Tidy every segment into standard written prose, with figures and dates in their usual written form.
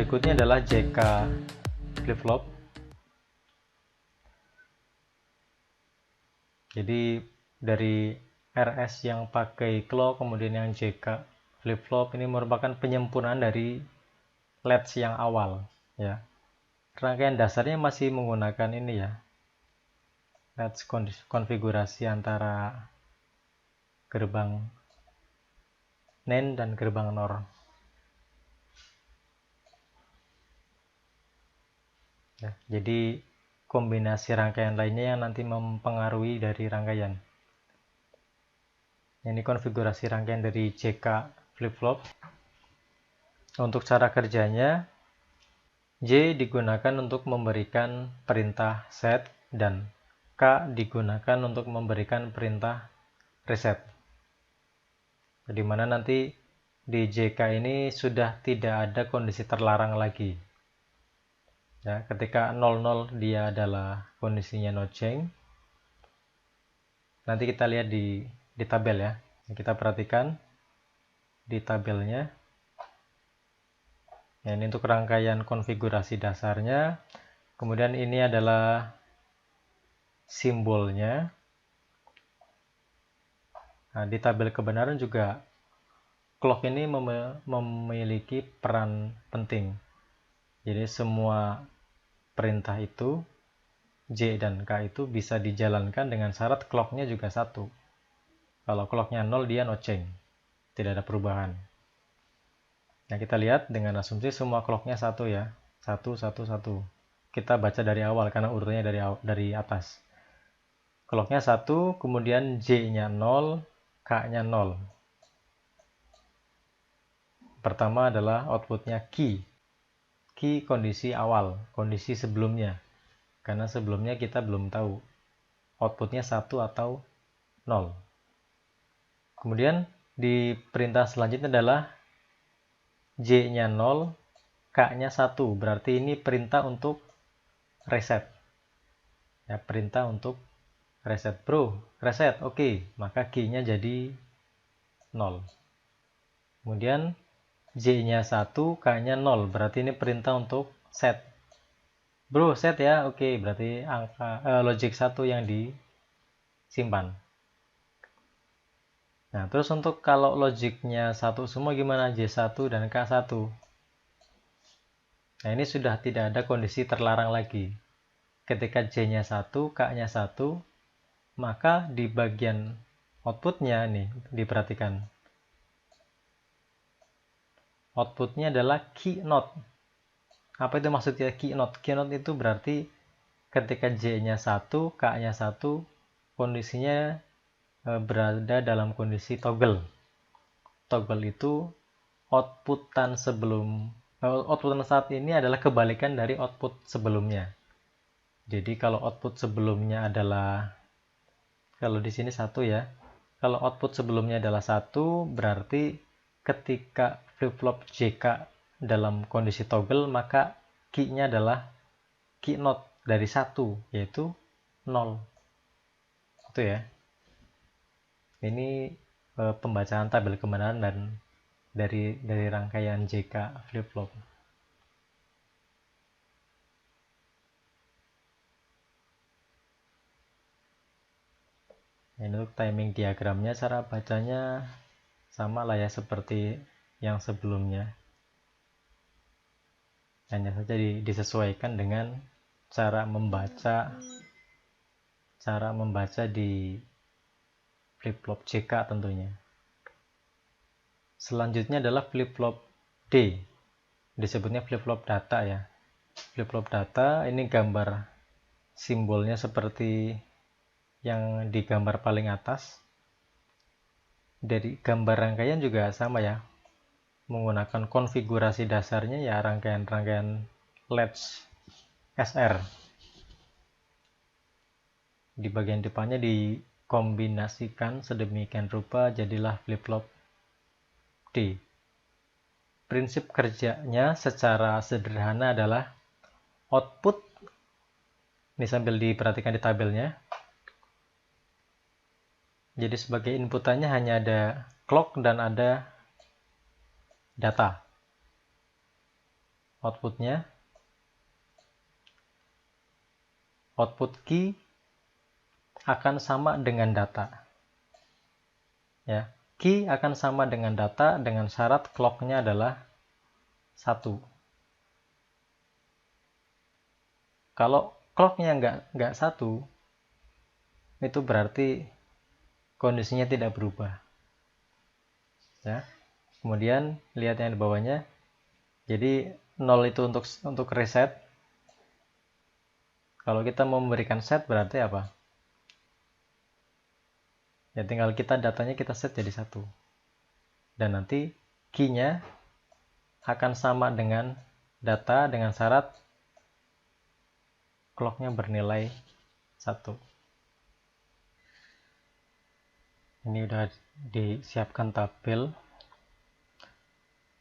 berikutnya adalah JK flip-flop. Jadi dari RS yang pakai clock, kemudian yang JK flip-flop ini merupakan penyempurnaan dari latch yang awal ya. Rangkaian dasarnya masih menggunakan ini ya, latch konfigurasi antara gerbang NAND dan gerbang NOR. Ya, jadi kombinasi rangkaian lainnya yang nanti mempengaruhi dari rangkaian. Ini konfigurasi rangkaian dari JK flip-flop. Untuk cara kerjanya, J digunakan untuk memberikan perintah set dan K digunakan untuk memberikan perintah reset. Di mana nanti di JK ini sudah tidak ada kondisi terlarang lagi. Ya, ketika 00 dia adalah kondisinya no change. Nanti kita lihat di tabel ya. Kita perhatikan di tabelnya. Nah, ini untuk rangkaian konfigurasi dasarnya. Kemudian ini adalah simbolnya. Nah, di tabel kebenaran juga clock ini memiliki peran penting. Jadi semua perintah itu J dan K itu bisa dijalankan dengan syarat clocknya juga 1. Kalau clocknya 0 dia no change, tidak ada perubahan. Nah, kita lihat dengan asumsi semua clocknya 1 ya, 1, 1, 1. Kita baca dari awal karena urutannya dari atas. Clocknya 1, kemudian J-nya 0, K-nya 0. Pertama adalah outputnya key. Key kondisi awal, kondisi sebelumnya. Karena sebelumnya kita belum tahu outputnya 1 atau 0. Kemudian di perintah selanjutnya adalah J-nya 0, K-nya 1. Berarti ini perintah untuk reset. Ya, perintah untuk reset. Bro, reset. Oke, maka K-nya jadi 0. Kemudian J-nya 1, K-nya 0. Berarti ini perintah untuk set. Bro, set ya. Oke, berarti angka logic 1 yang disimpan. Nah, terus untuk kalau logiknya 1 semua gimana? J1 dan K1. Nah, ini sudah tidak ada kondisi terlarang lagi. Ketika J-nya 1, K-nya 1, maka di bagian outputnya nih, diperhatikan. Outputnya adalah key note. Apa itu maksudnya key note? Key note itu berarti ketika J-nya 1, K-nya 1, kondisinya berada dalam kondisi toggle. Toggle itu outputan saat ini adalah kebalikan dari output sebelumnya. Jadi kalau output sebelumnya adalah, kalau di sini 1 ya, kalau output sebelumnya adalah 1, berarti ketika flip-flop JK dalam kondisi toggle, maka key-nya adalah key note dari 1, yaitu 0. Itu ya. Ini pembacaan tabel kebenaran dan dari rangkaian JK flip-flop. Ini untuk timing diagramnya, cara bacanya sama lah ya seperti yang sebelumnya. Hanya saja disesuaikan dengan cara membaca di flip-flop JK tentunya. Selanjutnya adalah flip-flop D. Disebutnya flip-flop data ya. Flip-flop data ini gambar simbolnya seperti yang di gambar paling atas. Dari gambar rangkaian juga sama ya. Menggunakan konfigurasi dasarnya ya rangkaian latch SR. Di bagian depannya dikombinasikan sedemikian rupa jadilah flip-flop D. Prinsip kerjanya secara sederhana adalah output, ini sambil diperhatikan di tabelnya. Jadi sebagai inputannya hanya ada clock dan ada data. outputnya, output key akan sama dengan data. Ya, key akan sama dengan data dengan syarat clock-nya adalah 1. Kalau clock-nya nggak 1, itu berarti kondisinya tidak berubah. Ya. Kemudian lihat yang di bawahnya. Jadi 0 itu untuk reset. Kalau kita mau memberikan set berarti apa? Ya tinggal datanya kita set jadi 1. Dan nanti key-nya akan sama dengan data dengan syarat clock-nya bernilai 1. Ini udah disiapkan tabel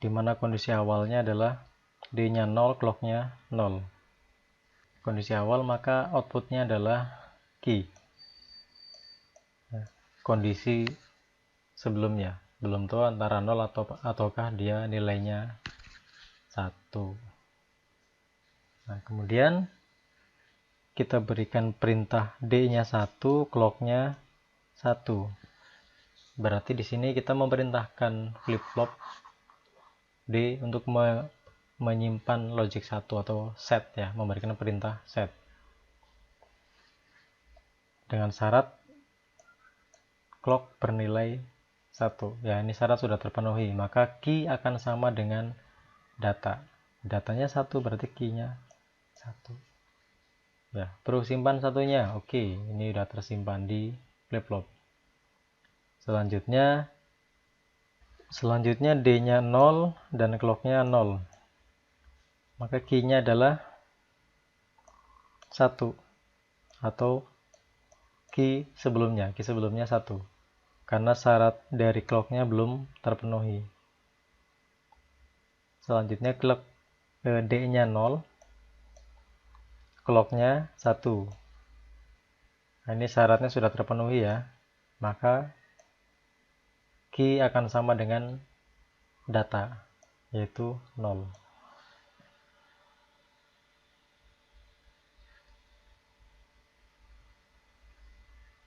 di mana kondisi awalnya adalah D-nya 0, clock-nya 0. Kondisi awal maka outputnya adalah key. Kondisi sebelumnya, belum tahu antara 0 ataukah dia nilainya 1. Nah, kemudian kita berikan perintah D-nya 1, clock-nya 1. Berarti di sini kita memerintahkan flip-flop D untuk menyimpan logic 1 atau set ya, memberikan perintah set. Dengan syarat clock bernilai 1. Ya, ini syarat sudah terpenuhi, maka key akan sama dengan data. Datanya 1 berarti key-nya 1. Ya, perlu simpan satunya. Oke, ini sudah tersimpan di flip-flop. Selanjutnya D-nya 0 dan clock-nya 0. Maka key-nya adalah 1 atau key sebelumnya 1. Karena syarat dari clock-nya belum terpenuhi. Selanjutnya D-nya 0, clock-nya 1. Nah, ini syaratnya sudah terpenuhi ya. Maka key akan sama dengan data, yaitu 0.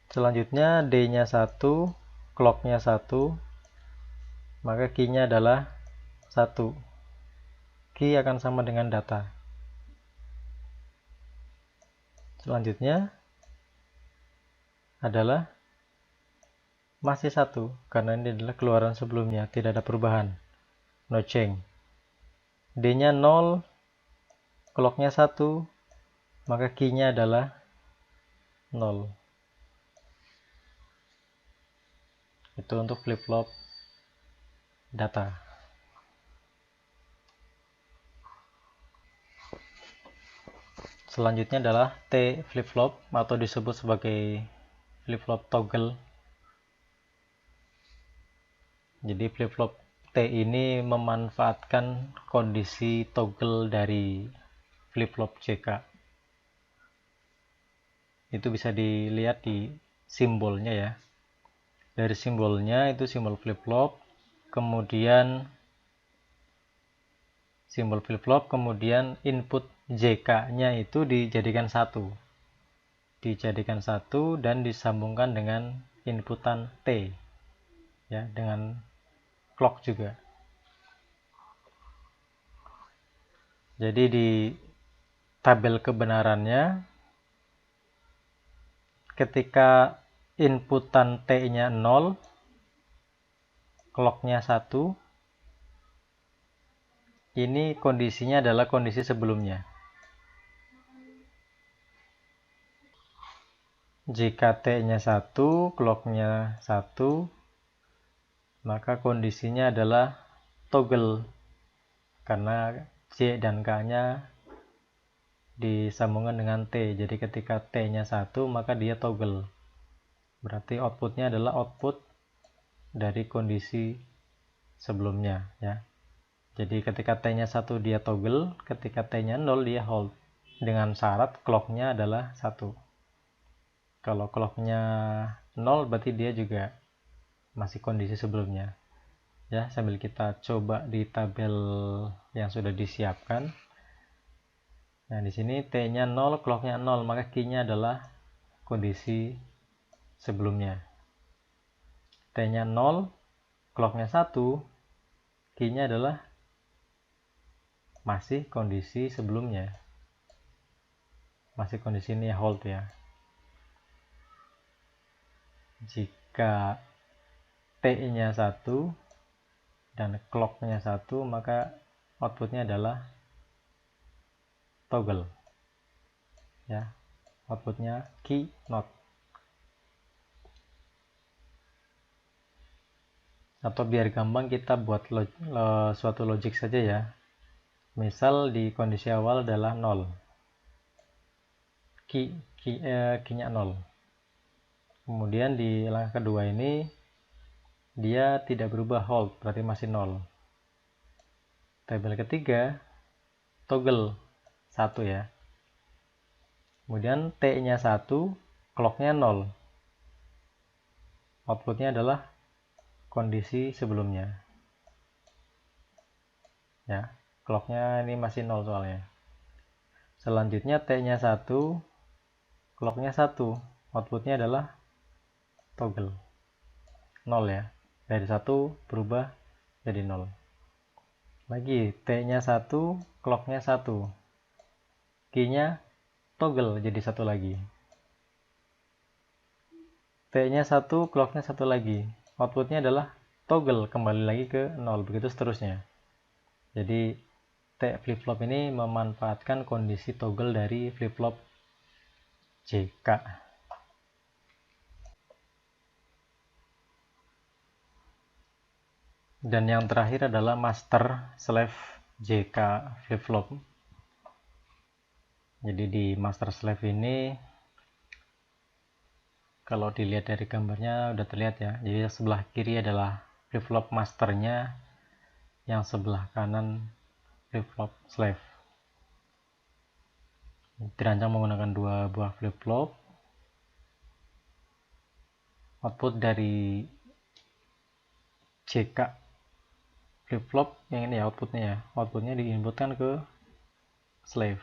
Selanjutnya D-nya 1, clock-nya 1, maka key-nya adalah 1. Key akan sama dengan data. Selanjutnya adalah masih 1, karena ini adalah keluaran sebelumnya, tidak ada perubahan, no change. D-nya 0, clock-nya 1, maka key-nya adalah 0. Itu untuk flip-flop data. Selanjutnya adalah T flip-flop atau disebut sebagai flip-flop toggle. Jadi flip-flop T ini memanfaatkan kondisi toggle dari flip-flop JK. Itu bisa dilihat di simbolnya ya. Dari simbolnya itu simbol flip-flop, kemudian simbol flip-flop, kemudian input JK-nya itu dijadikan 1. Dijadikan 1 dan disambungkan dengan inputan T. Ya, dengan clock juga. Jadi di tabel kebenarannya ketika inputan T-nya 0, clock-nya 1, ini kondisinya adalah kondisi sebelumnya. Jika T-nya 1, clock-nya 1, maka kondisinya adalah toggle. Karena J dan K-nya disambungkan dengan T. Jadi ketika T-nya 1, maka dia toggle. Berarti outputnya adalah output dari kondisi sebelumnya. Ya. Jadi ketika T-nya 1 dia toggle, ketika T-nya 0 dia hold. Dengan syarat clock-nya adalah 1. Kalau clock-nya 0 berarti dia juga masih kondisi sebelumnya. ya, sambil kita coba di tabel yang sudah disiapkan. Nah, di sini T-nya 0, clock-nya 0, maka key-nya adalah kondisi sebelumnya. T-nya 0, clock-nya 1, key-nya adalah masih kondisi sebelumnya. Masih kondisi ini hold ya. Jika T-nya 1 dan clock-nya 1, maka outputnya adalah toggle. Ya, outputnya key not. Atau biar gampang kita buat suatu logic saja ya. Misal di kondisi awal adalah 0. Key-nya 0. Kemudian di langkah kedua ini dia tidak berubah, hold, berarti masih 0. Tabel ketiga toggle 1 ya. Kemudian T-nya 1, clock-nya 0. Outputnya adalah kondisi sebelumnya. Ya, clock-nya ini masih 0 soalnya. Selanjutnya T-nya 1, clock-nya 1. Outputnya adalah toggle 0 ya. Dari 1 berubah jadi 0. Lagi T-nya 1, clock-nya 1. Key-nya toggle jadi 1 lagi. T-nya 1, clock-nya 1 lagi. Outputnya adalah toggle kembali lagi ke 0, begitu seterusnya. Jadi T flip-flop ini memanfaatkan kondisi toggle dari flip-flop JK. Dan yang terakhir adalah master slave JK flip-flop. Jadi di master slave ini kalau dilihat dari gambarnya udah terlihat ya. Jadi sebelah kiri adalah flip-flop masternya, yang sebelah kanan flip-flop slave. Dirancang menggunakan dua buah flip-flop. Output dari JK flip-flop yang ini ya outputnya ya. Outputnya diinputkan ke slave.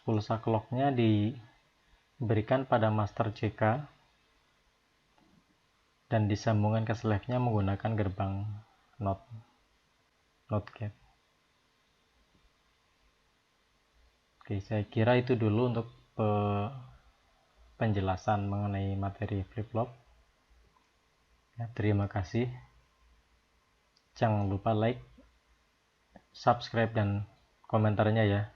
Pulsa clock-nya diberikan pada master JK dan disambungkan ke slave-nya menggunakan gerbang NOT gate. Oke, saya kira itu dulu untuk penjelasan mengenai materi flip-flop. Ya, terima kasih. Jangan lupa like, subscribe, dan komentarnya ya.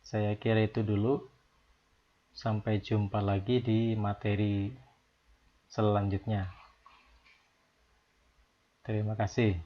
Saya kira itu dulu. Sampai jumpa lagi di materi selanjutnya. Terima kasih.